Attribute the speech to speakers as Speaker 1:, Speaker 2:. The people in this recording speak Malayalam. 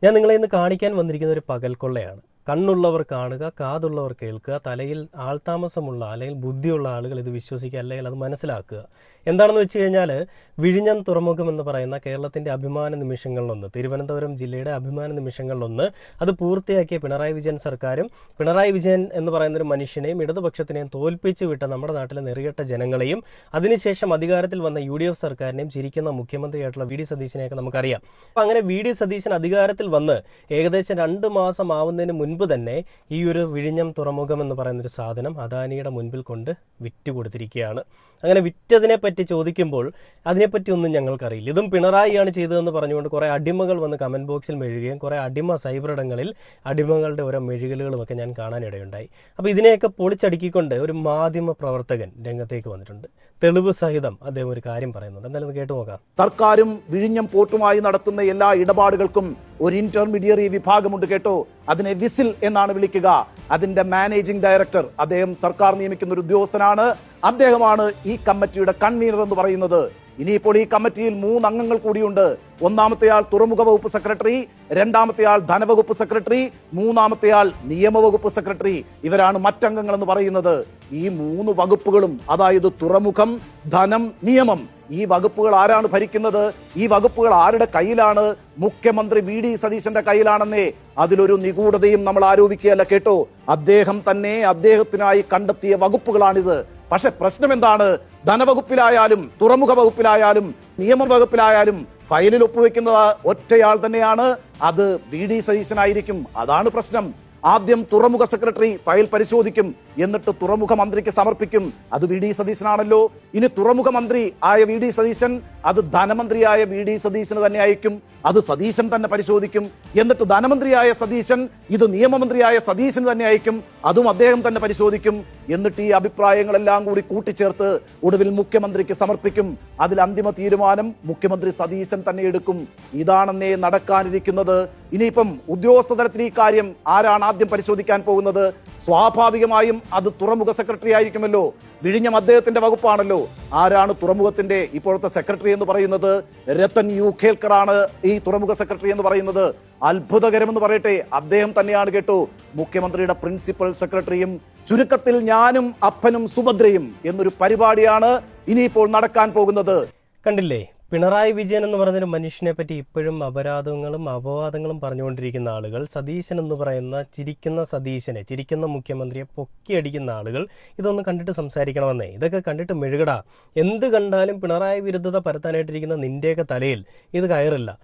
Speaker 1: ഞാൻ നിങ്ങളെ ഇന്ന് കാണിക്കാൻ വന്നിരിക്കുന്ന ഒരു പകൽക്കൊള്ളയാണ്. കണ്ണുള്ളവർ കാണുക, കാതുള്ളവർ കേൾക്കുക, തലയിൽ ആൾതാമസമുള്ള അല്ലെങ്കിൽ ബുദ്ധിയുള്ള ആളുകൾ ഇത് വിശ്വസിക്കുക, അല്ലെങ്കിൽ അത് മനസ്സിലാക്കുക. എന്താണെന്ന് വെച്ച് കഴിഞ്ഞാൽ, വിഴിഞ്ഞം തുറമുഖം എന്ന് പറയുന്ന കേരളത്തിൻ്റെ അഭിമാന നിമിഷങ്ങളിലൊന്ന്, തിരുവനന്തപുരം ജില്ലയുടെ അഭിമാന നിമിഷങ്ങളിലൊന്ന്, അത് പൂർത്തിയാക്കിയ പിണറായി വിജയൻ സർക്കാരും പിണറായി വിജയൻ എന്ന് പറയുന്നൊരു മനുഷ്യനെയും ഇടതുപക്ഷത്തിനെയും തോൽപ്പിച്ച് വിട്ട നമ്മുടെ നാട്ടിലെ നെറികെട്ട ജനങ്ങളെയും അതിനുശേഷം അധികാരത്തിൽ വന്ന UDF സർക്കാരിനെയും ചിരിക്കുന്ന മുഖ്യമന്ത്രിയായിട്ടുള്ള വി ഡി സതീശനെയൊക്കെ നമുക്കറിയാം. അപ്പം അങ്ങനെ വി ഡി സതീശൻ അധികാരത്തിൽ വന്ന് ഏകദേശം 2 മാസം ആവുന്നതിന് മുൻപ് തന്നെ ഈ ഒരു വിഴിഞ്ഞം തുറമുഖം എന്ന് പറയുന്നൊരു സാധനം അദാനിയുടെ മുൻപിൽ കൊണ്ട് വിറ്റ് കൊടുത്തിരിക്കുകയാണ്. അങ്ങനെ വിറ്റതിനെ പറ്റി ചോദിക്കുമ്പോൾ അതിനെപ്പറ്റി ഒന്നും ഞങ്ങൾക്കറിയില്ല. ഇതും പിണറായിയാണ് ചെയ്തതെന്ന് പറഞ്ഞുകൊണ്ട് കുറേ അടിമകൾ വന്ന് കമൻറ്റ് ബോക്സിൽ മെഴുകുകയും കുറേ അടിമ സൈബറിടങ്ങളിൽ അടിമകളുടെ ഓരോ മെഴുകലുകളുമൊക്കെ ഞാൻ കാണാനിടയുണ്ടായി. അപ്പോൾ ഇതിനെയൊക്കെ പൊളിച്ചടുക്കിക്കൊണ്ട് ഒരു മാധ്യമ പ്രവർത്തകൻ രംഗത്തേക്ക് വന്നിട്ടുണ്ട്. തെളിവ് സഹിതം അദ്ദേഹം ഒരു കാര്യം പറയുന്നുണ്ട്. എന്തായാലും കേട്ടു നോക്കാം.
Speaker 2: സർക്കാരും വിഴിഞ്ഞം പോർട്ടുമായി നടത്തുന്ന എല്ലാ ഇടപാടുകൾക്കും ഒരു ഇന്റർമീഡിയറി വിഭാഗമുണ്ട് കേട്ടോ. അതിനെ വിസിൽ എന്നാണ് വിളിക്കുക. അതിന്റെ മാനേജിംഗ് ഡയറക്ടർ, അദ്ദേഹം സർക്കാർ നിയമിക്കുന്ന ഒരു ഉദ്യോഗസ്ഥനാണ്. അദ്ദേഹമാണ് ഈ കമ്മിറ്റിയുടെ കൺവീനർ എന്ന് പറയുന്നത്. ഇനിയിപ്പോൾ ഈ കമ്മിറ്റിയിൽ 3 അംഗങ്ങൾ കൂടിയുണ്ട്. ഒന്നാമത്തെയാൾ തുറമുഖ വകുപ്പ് സെക്രട്ടറി, രണ്ടാമത്തെയാൾ ധനവകുപ്പ് സെക്രട്ടറി, മൂന്നാമത്തെയാൾ നിയമവകുപ്പ് സെക്രട്ടറി. ഇവരാണ് മറ്റംഗങ്ങൾ എന്ന് പറയുന്നത്. ഈ 3 വകുപ്പുകളും, അതായത് തുറമുഖം, ധനം, നിയമം, ഈ വകുപ്പുകൾ ആരാണ് ഭരിക്കുന്നത്? ഈ വകുപ്പുകൾ ആരുടെ കയ്യിലാണ്? മുഖ്യമന്ത്രി വി ഡി സതീശന്റെ കയ്യിലാണെന്നേ. അതിലൊരു നിഗൂഢതയും നമ്മൾ ആരോപിക്കുകയല്ല കേട്ടോ. അദ്ദേഹം തന്നെ അദ്ദേഹത്തിനായി കണ്ടെത്തിയ വകുപ്പുകളാണിത്. പക്ഷെ പ്രശ്നം എന്താണ്? ധനവകുപ്പിലായാലും തുറമുഖ വകുപ്പിലായാലും നിയമവകുപ്പിലായാലും ഫയലിൽ ഒപ്പുവെക്കുന്നത് ഒറ്റയാൾ തന്നെയാണ്. അത് വി ഡി സതീശനായിരിക്കും. അതാണ് പ്രശ്നം. ആദ്യം തുറമുഖ സെക്രട്ടറി ഫയൽ പരിശോധിക്കും, എന്നിട്ട് തുറമുഖ മന്ത്രിക്ക് സമർപ്പിക്കും. അത് വി ഡി സതീശനാണല്ലോ. ഇനി തുറമുഖ മന്ത്രി ആയ വി ഡി സതീശൻ അത് ധനമന്ത്രിയായ വി ഡി സതീശന് തന്നെ അയക്കും. അത് സതീശൻ തന്നെ പരിശോധിക്കും. എന്നിട്ട് ധനമന്ത്രിയായ സതീശൻ ഇത് നിയമമന്ത്രിയായ സതീശന് തന്നെ അയക്കും. അതും അദ്ദേഹം തന്നെ പരിശോധിക്കും. എന്നിട്ട് ഈ അഭിപ്രായങ്ങളെല്ലാം കൂടി കൂട്ടിച്ചേർത്ത് ഒടുവിൽ മുഖ്യമന്ത്രിക്ക് സമർപ്പിക്കും. അതിൽ അന്തിമ തീരുമാനം മുഖ്യമന്ത്രി സതീശൻ തന്നെ എടുക്കും. ഇതാണെന്നേ നടക്കാനിരിക്കുന്നത്. ഇനിയിപ്പം ഉദ്യോഗസ്ഥ തലത്തിൽ ഈ കാര്യം ആരാണ് ആദ്യം പരിശോധിക്കാൻ പോകുന്നത്? സ്വാഭാവികമായും അത് തുറമുഖ സെക്രട്ടറി ആയിരിക്കുമല്ലോ. വിഴിഞ്ഞം അദ്ദേഹത്തിന്റെ വകുപ്പാണല്ലോ. ആരാണ് തുറമുഖത്തിന്റെ ഇപ്പോഴത്തെ സെക്രട്ടറി എന്ന് പറയുന്നത്? രത്തൻ യു ഖേൽക്കർ ആണ് ഈ തുറമുഖ സെക്രട്ടറി എന്ന് പറയുന്നത്. അത്ഭുതകരമെന്ന് പറയട്ടെ, അദ്ദേഹം തന്നെയാണ് കേട്ടോ മുഖ്യമന്ത്രിയുടെ പ്രിൻസിപ്പൽ സെക്രട്ടറിയും. ചുരുക്കത്തിൽ ഞാനും അപ്പനും സുഭദ്രയും എന്നൊരു പരിപാടിയാണ് ഇനിയിപ്പോൾ നടക്കാൻ പോകുന്നത്.
Speaker 1: കണ്ടില്ലേ, പിണറായി വിജയൻ എന്ന് പറയുന്നൊരു മനുഷ്യനെ പറ്റി ഇപ്പോഴും അപരാധങ്ങളും അപവാദങ്ങളും പറഞ്ഞുകൊണ്ടിരിക്കുന്ന ആളുകൾ, സതീശൻ എന്ന് പറയുന്ന ചിരിക്കുന്ന സതീശനെ, ചിരിക്കുന്ന മുഖ്യമന്ത്രിയെ പൊക്കിയടിക്കുന്ന ആളുകൾ ഇതൊന്നും കണ്ടിട്ട് സംസാരിക്കണമെന്നേ. ഇതൊക്കെ കണ്ടിട്ട് മെഴുകടാ. എന്ത് കണ്ടാലും പിണറായി വിരുദ്ധത പരത്താനായിട്ടിരിക്കുന്ന നിന്റെയൊക്കെ തലയിൽ ഇത് കയറില്ല.